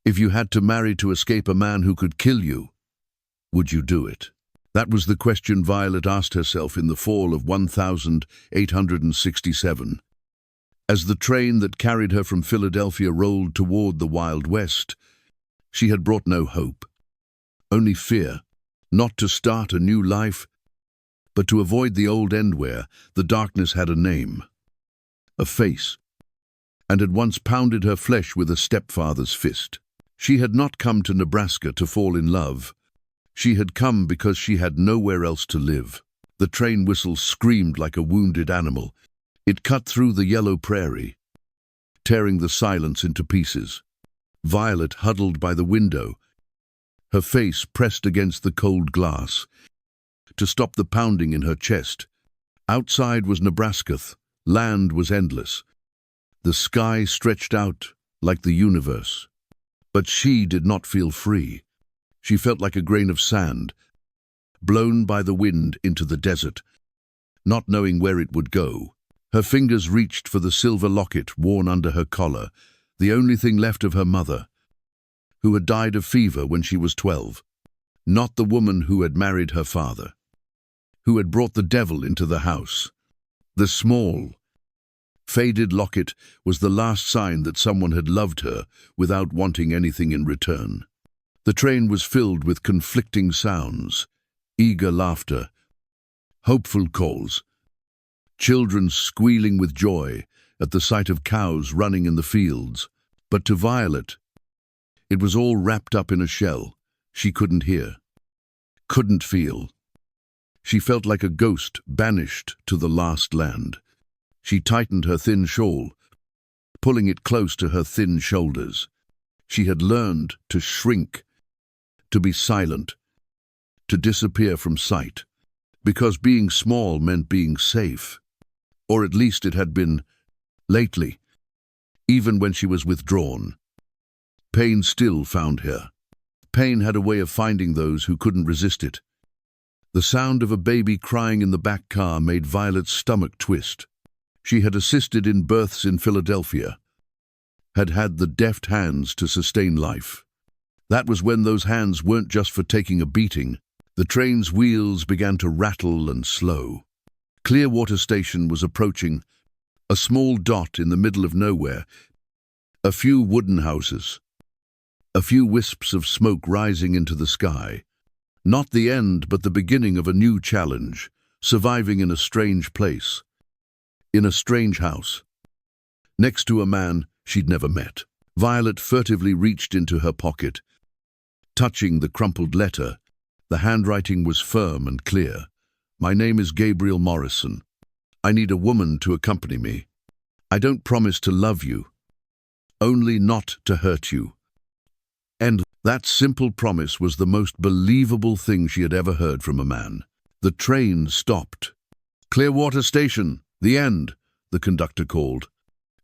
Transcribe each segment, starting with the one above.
If you had to marry to escape a man who could kill you, would you do it? That was the question Violet asked herself in the fall of 1867. As the train that carried her from Philadelphia rolled toward the Wild West, she had brought no hope, only fear, not to start a new life, but to avoid the old end where the darkness had a name, a face, and had once pounded her flesh with a stepfather's fist. She had not come to Nebraska to fall in love. She had come because she had nowhere else to live. The train whistle screamed like a wounded animal. It cut through the yellow prairie, tearing the silence into pieces. Violet huddled by the window, her face pressed against the cold glass, to stop the pounding in her chest. Outside was Nebraska. Land was endless. The sky stretched out like the universe. But she did not feel free. She felt like a grain of sand, blown by the wind into the desert, not knowing where it would go. Her fingers reached for the silver locket worn under her collar, the only thing left of her mother, who had died of fever when she was 12. Not the woman who had married her father, who had brought the devil into the house. The small, faded locket was the last sign that someone had loved her without wanting anything in return. The train was filled with conflicting sounds, eager laughter, hopeful calls, children squealing with joy at the sight of cows running in the fields. But to Violet, it was all wrapped up in a shell. She couldn't hear, couldn't feel. She felt like a ghost banished to the last land. She tightened her thin shawl, pulling it close to her thin shoulders. She had learned to shrink, to be silent, to disappear from sight, because being small meant being safe. Or at least it had been lately, even when she was withdrawn. Pain still found her. Pain had a way of finding those who couldn't resist it. The sound of a baby crying in the back car made Violet's stomach twist. She had assisted in births in Philadelphia, had had the deft hands to sustain life. That was when those hands weren't just for taking a beating. The train's wheels began to rattle and slow. Clearwater Station was approaching, a small dot in the middle of nowhere. A few wooden houses, a few wisps of smoke rising into the sky. Not the end, but the beginning of a new challenge, surviving in a strange place, in a strange house, next to a man she'd never met. Violet furtively reached into her pocket, touching the crumpled letter. The handwriting was firm and clear. "My name is Gabriel Morrison. I need a woman to accompany me. I don't promise to love you, only not to hurt you." And that simple promise was the most believable thing she had ever heard from a man. The train stopped. "Clearwater Station, the end," the conductor called.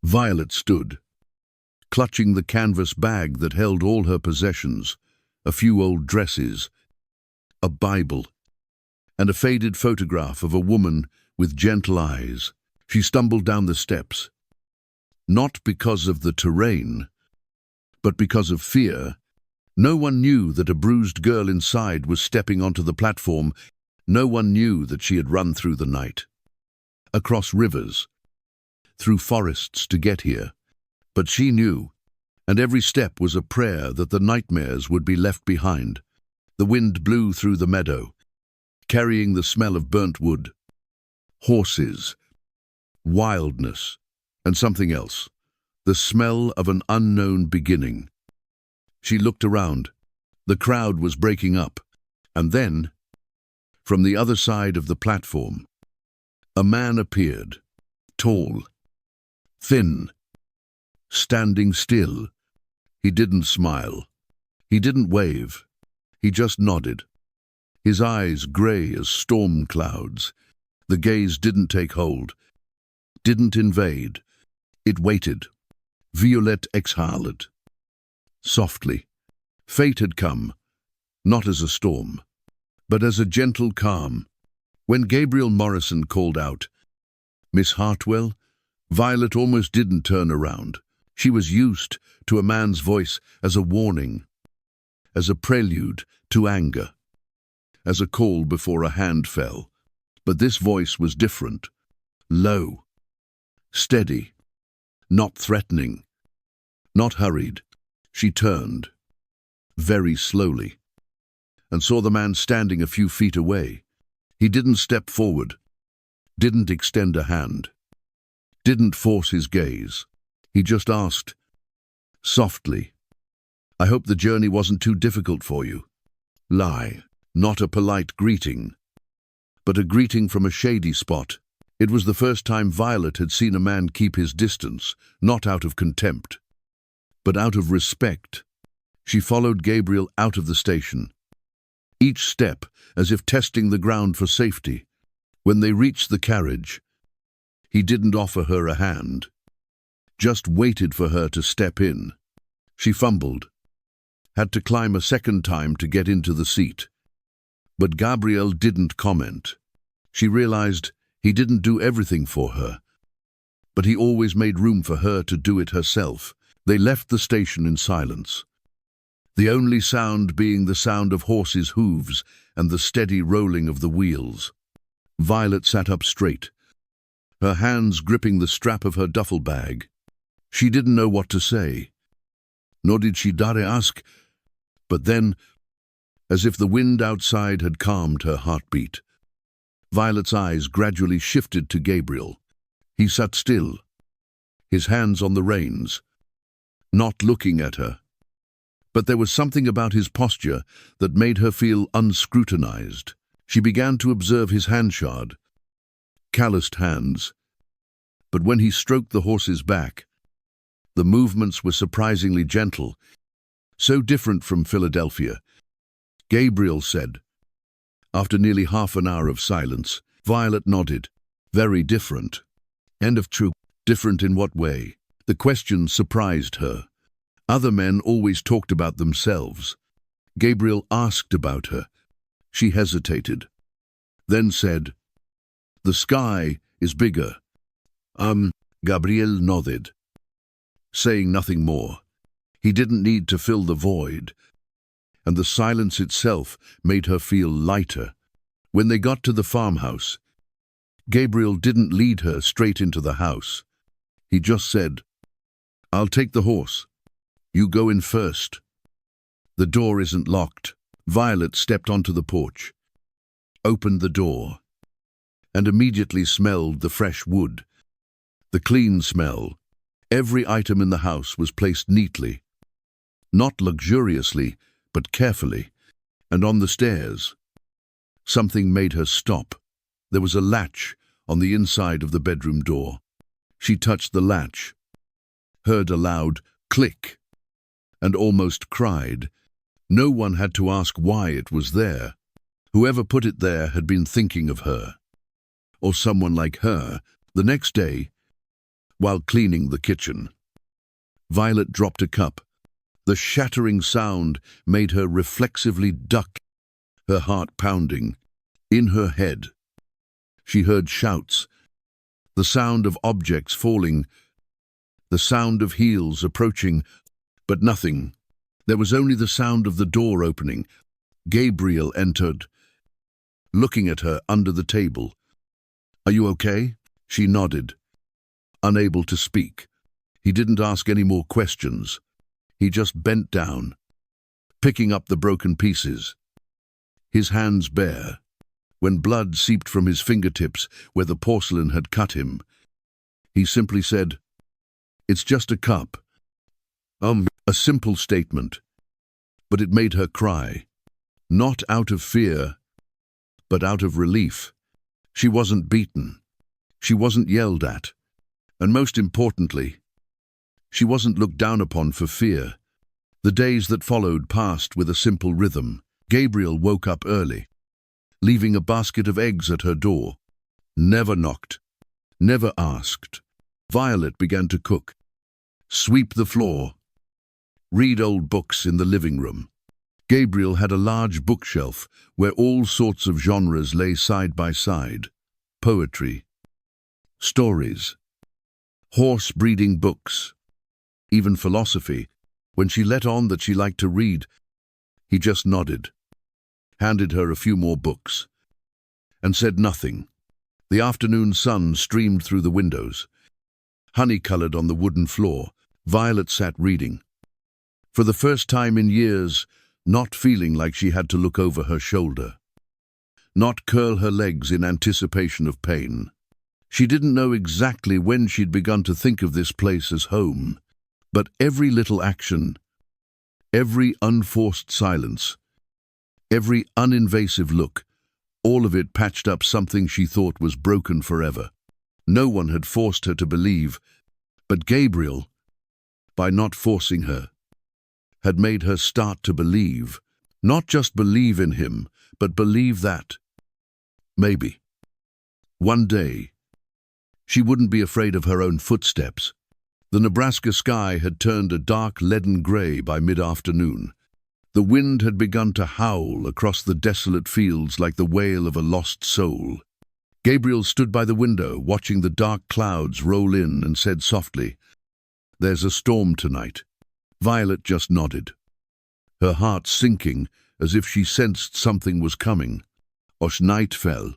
Violet stood, clutching the canvas bag that held all her possessions, a few old dresses, a Bible, and a faded photograph of a woman with gentle eyes. She stumbled down the steps, not because of the terrain, but because of fear. No one knew that a bruised girl inside was stepping onto the platform. No one knew that she had run through the night, across rivers, through forests to get here. But she knew, and every step was a prayer that the nightmares would be left behind. The wind blew through the meadow, carrying the smell of burnt wood, horses, wildness, and something else, the smell of an unknown beginning. She looked around. The crowd was breaking up, and then, from the other side of the platform, a man appeared, tall, thin, standing still. He didn't smile. He didn't wave. He just nodded. His eyes gray as storm clouds. The gaze didn't take hold, didn't invade. It waited. Violet exhaled. Softly. Fate had come, not as a storm, but as a gentle calm. When Gabriel Morrison called out, "Miss Hartwell," Violet almost didn't turn around. She was used to a man's voice as a warning, as a prelude to anger, as a call before a hand fell. But this voice was different. Low, steady, not threatening, not hurried. She turned, very slowly, and saw the man standing a few feet away. He didn't step forward, didn't extend a hand, didn't force his gaze. He just asked, softly, "I hope the journey wasn't too difficult for you." Lie, not a polite greeting, but a greeting from a shady spot. It was the first time Violet had seen a man keep his distance, not out of contempt, but out of respect. She followed Gabriel out of the station, each step as if testing the ground for safety. When they reached the carriage, he didn't offer her a hand, just waited for her to step in. She fumbled, had to climb a second time to get into the seat. But Gabriel didn't comment. She realized he didn't do everything for her, but he always made room for her to do it herself. They left the station in silence, the only sound being the sound of horses' hooves and the steady rolling of the wheels. Violet sat up straight, her hands gripping the strap of her duffel bag. She didn't know what to say, nor did she dare ask, but then, as if the wind outside had calmed her heartbeat, Violet's eyes gradually shifted to Gabriel. He sat still, his hands on the reins, not looking at her. But there was something about his posture that made her feel unscrutinized. She began to observe his handshard, calloused hands. But when he stroked the horse's back, the movements were surprisingly gentle, so different from Philadelphia. Gabriel said, after nearly half an hour of silence. Violet nodded. Very different. End of true. Different in what way? The question surprised her. Other men always talked about themselves. Gabriel asked about her. She hesitated, then said, "The sky is bigger." Gabriel nodded, saying nothing more. He didn't need to fill the void, and the silence itself made her feel lighter. When they got to the farmhouse, Gabriel didn't lead her straight into the house. He just said, "I'll take the horse. You go in first. The door isn't locked." Violet stepped onto the porch, opened the door, and immediately smelled the fresh wood, the clean smell. Every item in the house was placed neatly, not luxuriously, but carefully. And on the stairs, something made her stop. There was a latch on the inside of the bedroom door. She touched the latch, heard a loud click, and almost cried. No one had to ask why it was there. Whoever put it there had been thinking of her, or someone like her. The next day, while cleaning the kitchen, Violet dropped a cup. The shattering sound made her reflexively duck, her heart pounding. In her head, she heard shouts, the sound of objects falling, the sound of heels approaching, but nothing. There was only the sound of the door opening. Gabriel entered, looking at her under the table. "Are you okay?" She nodded, unable to speak. He didn't ask any more questions. He just bent down, picking up the broken pieces, his hands bare. When blood seeped from his fingertips where the porcelain had cut him, he simply said, "It's just a cup." A simple statement, but it made her cry. Not out of fear, but out of relief. She wasn't beaten. She wasn't yelled at. And most importantly, she wasn't looked down upon for fear. The days that followed passed with a simple rhythm. Gabriel woke up early, leaving a basket of eggs at her door. Never knocked, never asked. Violet began to cook, sweep the floor, read old books in the living room. Gabriel had a large bookshelf where all sorts of genres lay side by side. Poetry, stories, horse breeding books, even philosophy. When she let on that she liked to read, he just nodded, handed her a few more books, and said nothing. The afternoon sun streamed through the windows. Honey-colored on the wooden floor, Violet sat reading. For the first time in years, not feeling like she had to look over her shoulder, not curl her legs in anticipation of pain. She didn't know exactly when she'd begun to think of this place as home, but every little action, every unforced silence, every uninvasive look, all of it patched up something she thought was broken forever. No one had forced her to believe, but Gabriel, by not forcing her, had made her start to believe. Not just believe in him, but believe that, maybe, one day, she wouldn't be afraid of her own footsteps. The Nebraska sky had turned a dark leaden grey by mid-afternoon. The wind had begun to howl across the desolate fields like the wail of a lost soul. Gabriel stood by the window, watching the dark clouds roll in, and said softly, "There's a storm tonight." Violet just nodded, her heart sinking as if she sensed something was coming. As night fell,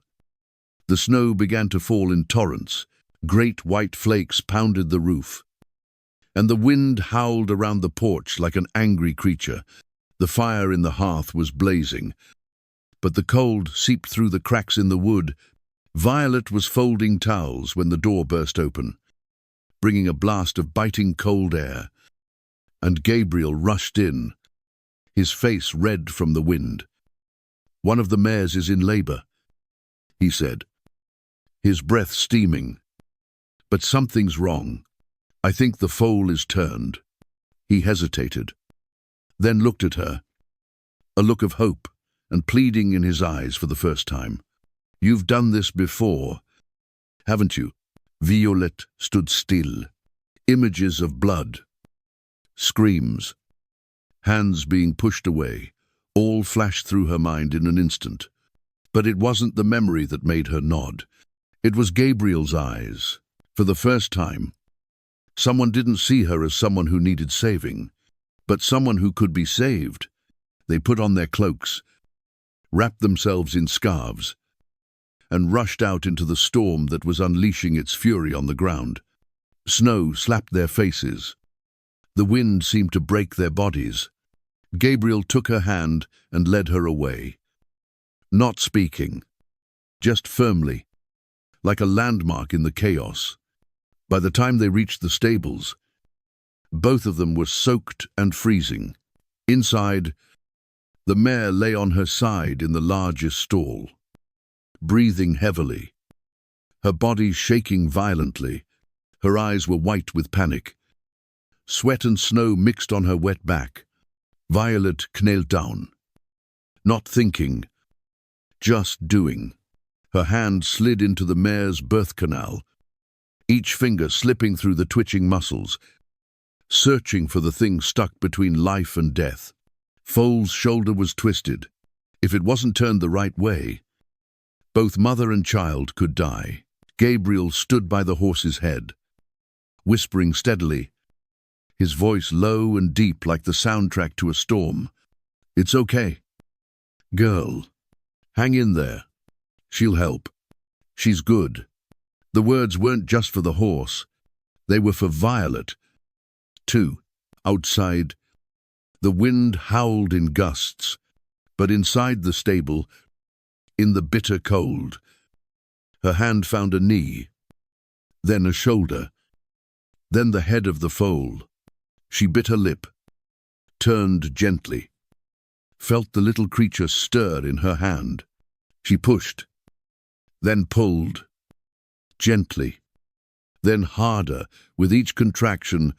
the snow began to fall in torrents. Great white flakes pounded the roof, and the wind howled around the porch like an angry creature. The fire in the hearth was blazing, but the cold seeped through the cracks in the wood. Violet was folding towels when the door burst open, bringing a blast of biting cold air, and Gabriel rushed in, his face red from the wind. "One of the mares is in labor," he said, his breath steaming. "But something's wrong. I think the foal is turned." He hesitated, then looked at her, a look of hope and pleading in his eyes for the first time. "You've done this before, haven't you?" Violet stood still. Images of blood, screams, hands being pushed away, all flashed through her mind in an instant. But it wasn't the memory that made her nod. It was Gabriel's eyes. For the first time, someone didn't see her as someone who needed saving, but someone who could be saved. They put on their cloaks, wrapped themselves in scarves, and rushed out into the storm that was unleashing its fury on the ground. Snow slapped their faces. The wind seemed to break their bodies. Gabriel took her hand and led her away, not speaking, just firmly, like a landmark in the chaos. By the time they reached the stables, both of them were soaked and freezing. Inside, the mare lay on her side in the largest stall, breathing heavily, her body shaking violently. Her eyes were white with panic. Sweat and snow mixed on her wet back. Violet knelt down, not thinking, just doing. Her hand slid into the mare's birth canal, each finger slipping through the twitching muscles, searching for the thing stuck between life and death. Foal's shoulder was twisted. If it wasn't turned the right way, both mother and child could die. Gabriel stood by the horse's head, whispering steadily, his voice low and deep like the soundtrack to a storm. "It's okay, girl. Hang in there. She'll help. She's good." The words weren't just for the horse. They were for Violet, too. Outside, the wind howled in gusts, but inside the stable, in the bitter cold, her hand found a knee, then a shoulder, then the head of the foal. She bit her lip, turned gently, felt the little creature stir in her hand. She pushed, then pulled, gently, then harder. With each contraction,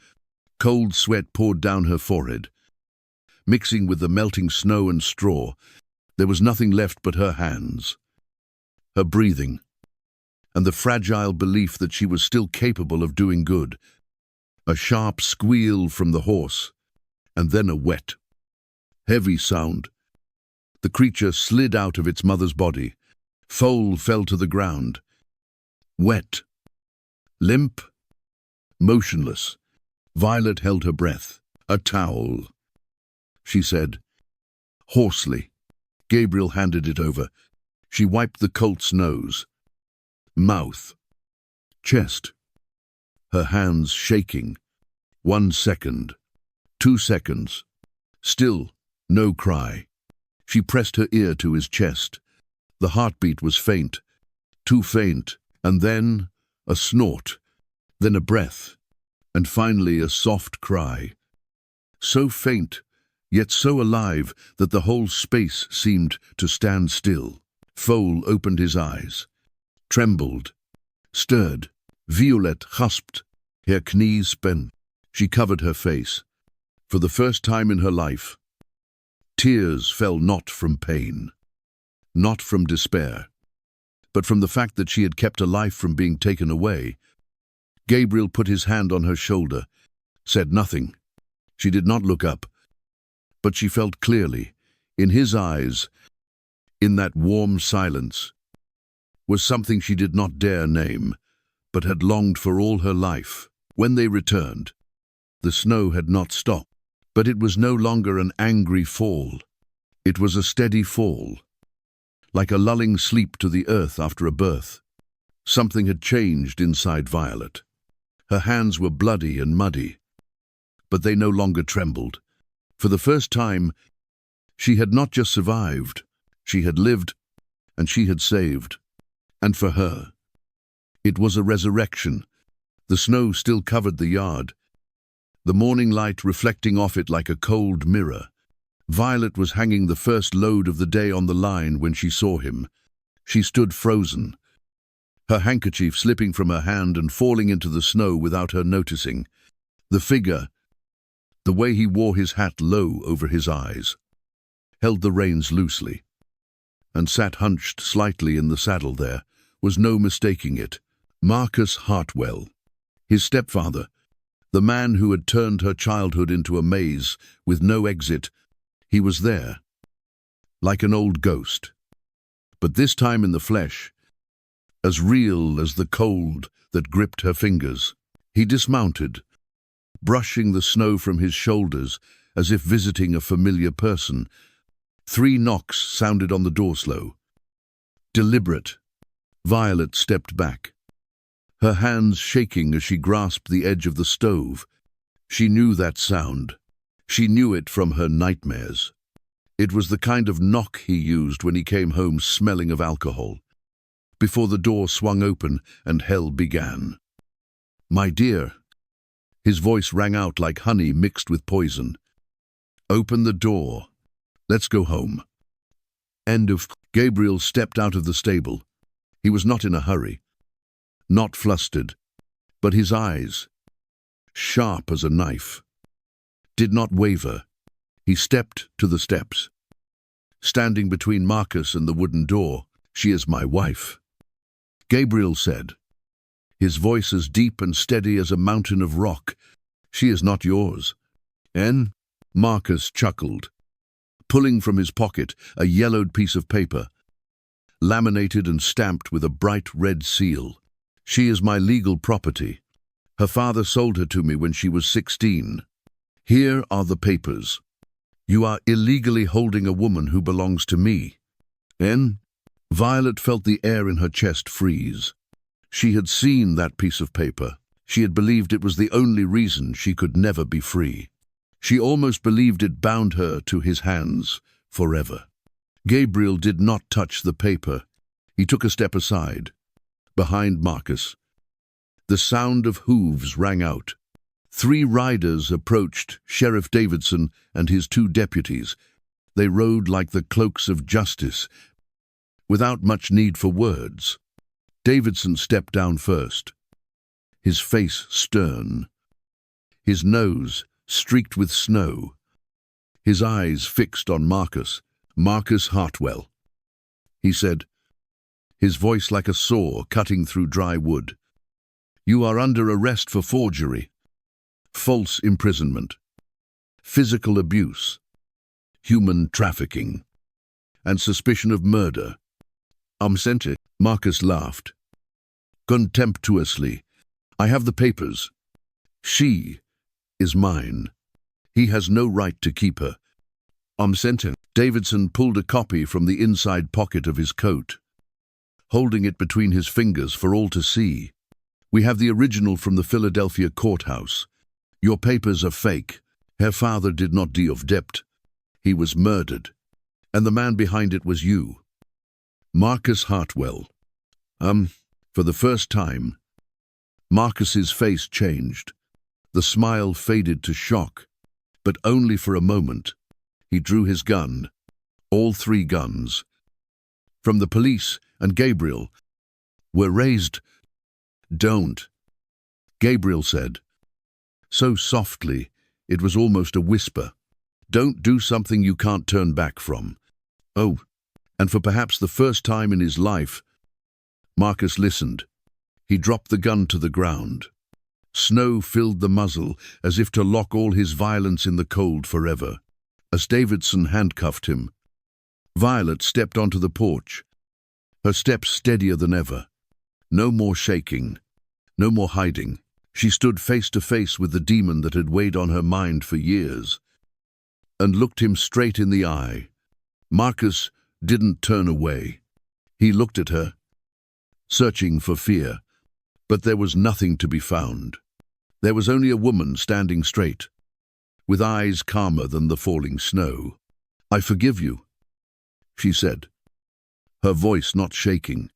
cold sweat poured down her forehead. Mixing with the melting snow and straw, there was nothing left but her hands, her breathing, and the fragile belief that she was still capable of doing good. A sharp squeal from the horse, and then a wet, heavy sound. The creature slid out of its mother's body. Foal fell to the ground, wet, limp, motionless. Violet held her breath. "A towel," she said, hoarsely. Gabriel handed it over. She wiped the colt's nose, mouth, chest, her hands shaking. 1 second, 2 seconds. Still, no cry. She pressed her ear to his chest. The heartbeat was faint, too faint, and then a snort, then a breath, and finally a soft cry. So faint, yet so alive that the whole space seemed to stand still. Foal opened his eyes, trembled, stirred. Violet gasped, her knees bent. She covered her face. For the first time in her life, tears fell not from pain, not from despair, but from the fact that she had kept a life from being taken away. Gabriel put his hand on her shoulder, said nothing. She did not look up, but she felt clearly, in his eyes, in that warm silence, was something she did not dare name, but had longed for all her life. When they returned, the snow had not stopped, but it was no longer an angry fall. It was a steady fall, like a lulling sleep to the earth after a birth. Something had changed inside Violet. Her hands were bloody and muddy, but they no longer trembled. For the first time, she had not just survived, she had lived, and she had saved. And for her, it was a resurrection. The snow still covered the yard, the morning light reflecting off it like a cold mirror. Violet was hanging the first load of the day on the line when she saw him. She stood frozen, her handkerchief slipping from her hand and falling into the snow without her noticing. The figure, the way he wore his hat low over his eyes, held the reins loosely, and sat hunched slightly in the saddle there, was no mistaking it. Marcus Hartwell, his stepfather, the man who had turned her childhood into a maze with no exit. He was there, like an old ghost, but this time in the flesh, as real as the cold that gripped her fingers. He dismounted, brushing the snow from his shoulders as if visiting a familiar person. 3 knocks sounded on the door slow. Deliberate. Violet stepped back, her hands shaking as she grasped the edge of the stove. She knew that sound. She knew it from her nightmares. It was the kind of knock he used when he came home smelling of alcohol, before the door swung open and hell began. "My dear," his voice rang out like honey mixed with poison. "Open the door. Let's go home." End of. Gabriel stepped out of the stable. He was not in a hurry, not flustered, but his eyes, sharp as a knife, did not waver. He stepped to the steps, standing between Marcus and the wooden door. "She is my wife," Gabriel said, his voice as deep and steady as a mountain of rock. "She is not yours." "En?" Marcus chuckled, pulling from his pocket a yellowed piece of paper, laminated and stamped with a bright red seal. "She is my legal property. Her father sold her to me when she was 16. Here are the papers. You are illegally holding a woman who belongs to me." En? Violet felt the air in her chest freeze. She had seen that piece of paper. She had believed it was the only reason she could never be free. She almost believed it bound her to his hands forever. Gabriel did not touch the paper. He took a step aside, behind Marcus. The sound of hooves rang out. 3 riders approached Sheriff Davidson and his 2 deputies. They rode like the cloaks of justice, without much need for words. Davidson stepped down first, his face stern, his nose streaked with snow, his eyes fixed on Marcus. "Marcus Hartwell," he said, his voice like a saw cutting through dry wood. "You are under arrest for forgery, false imprisonment, physical abuse, human trafficking, and suspicion of murder." Sent it. Marcus laughed, contemptuously. "I have the papers. She is mine. He has no right to keep her. I'm sentence. Davidson pulled a copy from the inside pocket of his coat, holding it between his fingers for all to see. We have the original from the Philadelphia courthouse. Your papers are fake. Her father did not die of debt. He was murdered. And the man behind it was you. Marcus Hartwell. For the first time, Marcus's face changed. The smile faded to shock, but only for a moment. He drew his gun, all 3 guns, from the police and Gabriel, were raised. Don't, Gabriel said, so softly it was almost a whisper. Don't do something you can't turn back from. Oh, and for perhaps the first time in his life, Marcus listened. He dropped the gun to the ground. Snow filled the muzzle as if to lock all his violence in the cold forever. As Davidson handcuffed him, Violet stepped onto the porch, her steps steadier than ever. No more shaking, no more hiding. She stood face to face with the demon that had weighed on her mind for years, and looked him straight in the eye. Marcus didn't turn away. He looked at her, searching for fear, but there was nothing to be found. There was only a woman standing straight, with eyes calmer than the falling snow. I forgive you, she said, her voice not shaking,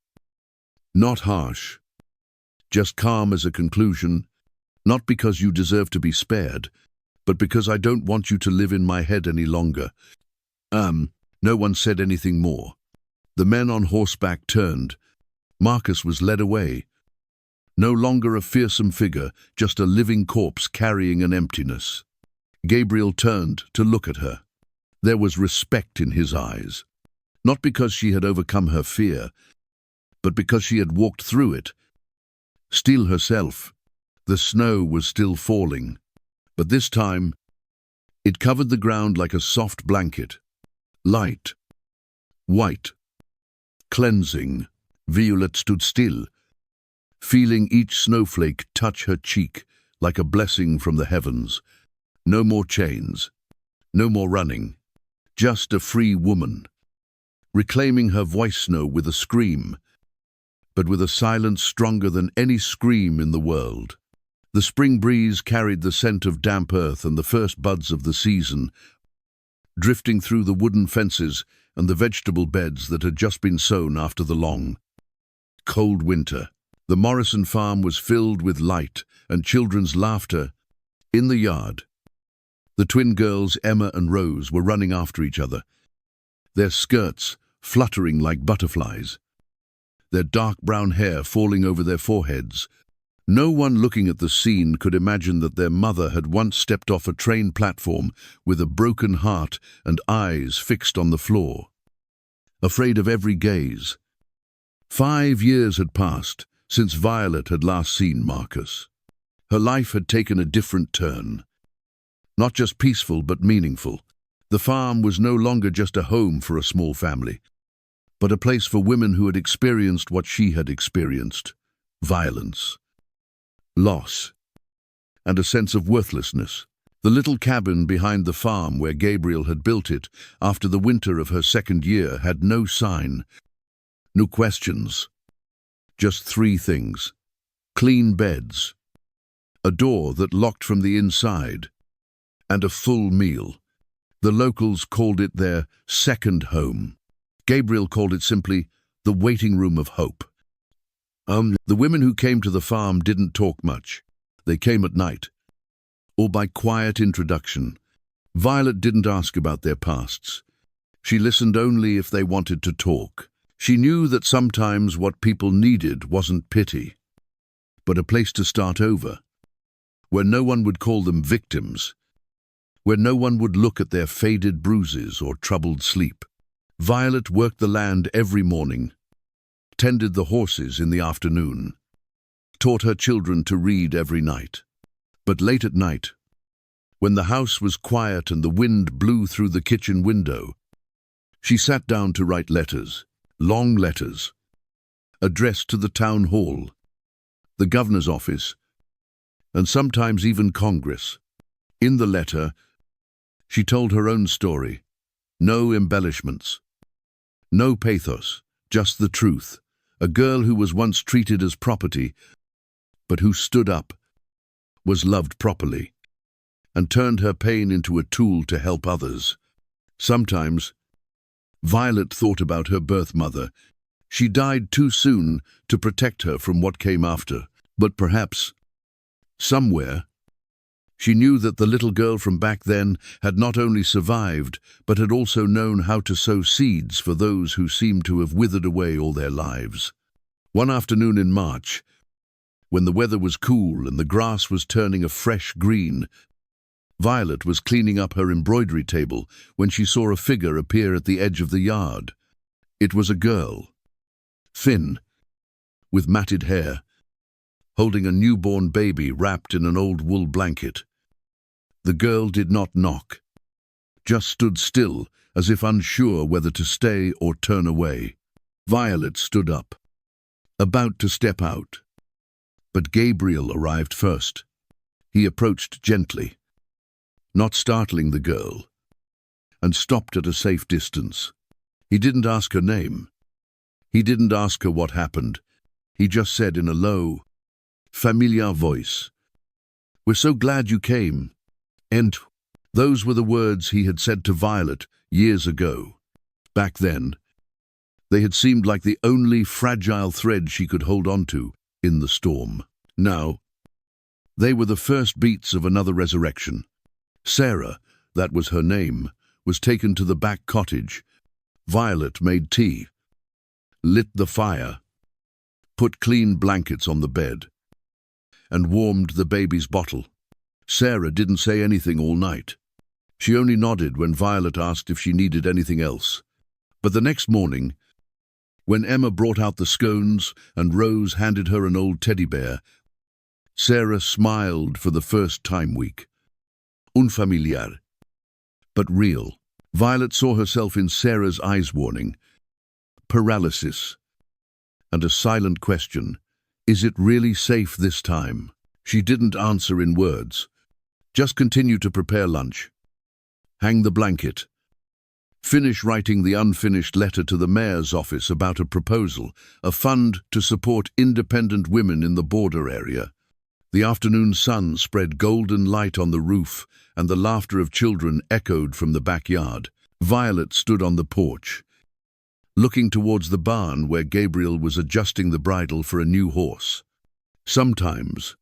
not harsh, just calm as a conclusion, not because you deserve to be spared, but because I don't want you to live in my head any longer. No one said anything more. The men on horseback turned. Marcus was led away. No longer a fearsome figure, just a living corpse carrying an emptiness. Gabriel turned to look at her. There was respect in his eyes, not because she had overcome her fear, but because she had walked through it. Still herself. The snow was still falling, but this time it covered the ground like a soft blanket. Light, white, cleansing. Violet stood still, feeling each snowflake touch her cheek like a blessing from the heavens. No more chains, no more running, just a free woman, reclaiming her voice now with a scream, but with a silence stronger than any scream in the world. The spring breeze carried the scent of damp earth and the first buds of the season, drifting through the wooden fences and the vegetable beds that had just been sown after the long, cold winter. The Morrison farm was filled with light and children's laughter. In the yard, the twin girls, Emma and Rose, were running after each other, their skirts fluttering like butterflies, their dark brown hair falling over their foreheads. No one looking at the scene could imagine that their mother had once stepped off a train platform with a broken heart and eyes fixed on the floor, afraid of every gaze. 5 years had passed since Violet had last seen Marcus. Her life had taken a different turn. Not just peaceful, but meaningful. The farm was no longer just a home for a small family, but a place for women who had experienced what she had experienced: violence, loss, and a sense of worthlessness. The little cabin behind the farm where Gabriel had built it after the winter of her 2nd year had no sign, no questions. Just 3 things: clean beds, a door that locked from the inside, and a full meal. The locals called it their second home. Gabriel called it simply the waiting room of hope. The women who came to the farm didn't talk much. They came at night, or by quiet introduction. Violet didn't ask about their pasts. She listened only if they wanted to talk. She knew that sometimes what people needed wasn't pity, but a place to start over, where no one would call them victims, where no one would look at their faded bruises or troubled sleep. Violet worked the land every morning, tended the horses in the afternoon, taught her children to read every night. But late at night, when the house was quiet and the wind blew through the kitchen window, she sat down to write letters, long letters, addressed to the town hall, the governor's office, and sometimes even Congress. In the letter, she told her own story. No embellishments. No pathos, just the truth. A girl who was once treated as property, but who stood up, was loved properly, and turned her pain into a tool to help others. Sometimes, Violet thought about her birth mother. She died too soon to protect her from what came after. But perhaps, somewhere, she knew that the little girl from back then had not only survived, but had also known how to sow seeds for those who seemed to have withered away all their lives. One afternoon in March, when the weather was cool and the grass was turning a fresh green, Violet was cleaning up her embroidery table when she saw a figure appear at the edge of the yard. It was a girl, thin, with matted hair, holding a newborn baby wrapped in an old wool blanket. The girl did not knock, just stood still as if unsure whether to stay or turn away. Violet stood up, about to step out. But Gabriel arrived first. He approached gently, not startling the girl, and stopped at a safe distance. He didn't ask her name. He didn't ask her what happened. He just said in a low, familiar voice, "We're so glad you came." And those were the words he had said to Violet years ago. Back then, they had seemed like the only fragile thread she could hold on to in the storm. Now, they were the first beats of another resurrection. Sarah, that was her name, was taken to the back cottage. Violet made tea, lit the fire, put clean blankets on the bed, and warmed the baby's bottle. Sarah didn't say anything all night. She only nodded when Violet asked if she needed anything else. But the next morning, when Emma brought out the scones and Rose handed her an old teddy bear, Sarah smiled for the first time week. Unfamiliar, but real. Violet saw herself in Sarah's eyes, warning, paralysis, and a silent question. Is it really safe this time? She didn't answer in words. Just continue to prepare lunch. Hang the blanket. Finish writing the unfinished letter to the mayor's office about a proposal, a fund to support independent women in the border area. The afternoon sun spread golden light on the roof, and the laughter of children echoed from the backyard. Violet stood on the porch, looking towards the barn where Gabriel was adjusting the bridle for a new horse. Sometimes,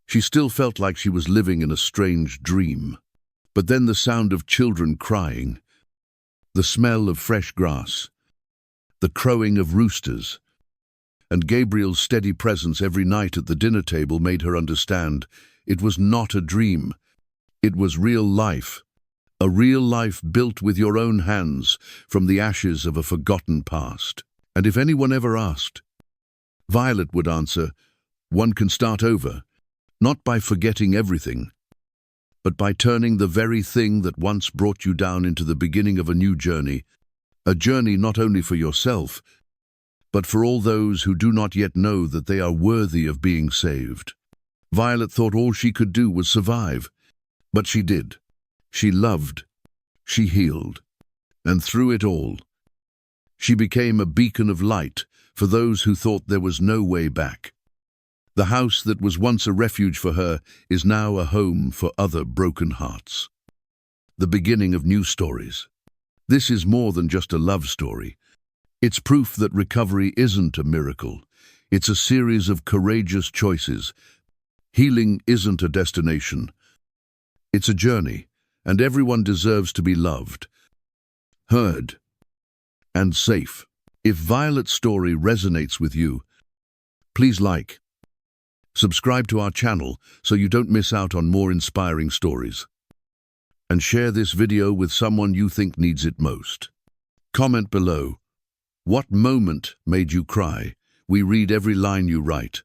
she still felt like she was living in a strange dream. But then the sound of children crying, the smell of fresh grass, the crowing of roosters, and Gabriel's steady presence every night at the dinner table made her understand it was not a dream. It was real life. A real life built with your own hands from the ashes of a forgotten past. And if anyone ever asked, Violet would answer, one can start over, not by forgetting everything, but by turning the very thing that once brought you down into the beginning of a new journey, a journey not only for yourself, but for all those who do not yet know that they are worthy of being saved. Violet thought all she could do was survive, but she did. She loved, she healed, and through it all, she became a beacon of light for those who thought there was no way back. The house that was once a refuge for her is now a home for other broken hearts. The beginning of new stories. This is more than just a love story. It's proof that recovery isn't a miracle. It's a series of courageous choices. Healing isn't a destination. It's a journey, and everyone deserves to be loved, heard, and safe. If Violet's story resonates with you, please like, subscribe to our channel so you don't miss out on more inspiring stories. And share this video with someone you think needs it most. Comment below. What moment made you cry? We read every line you write.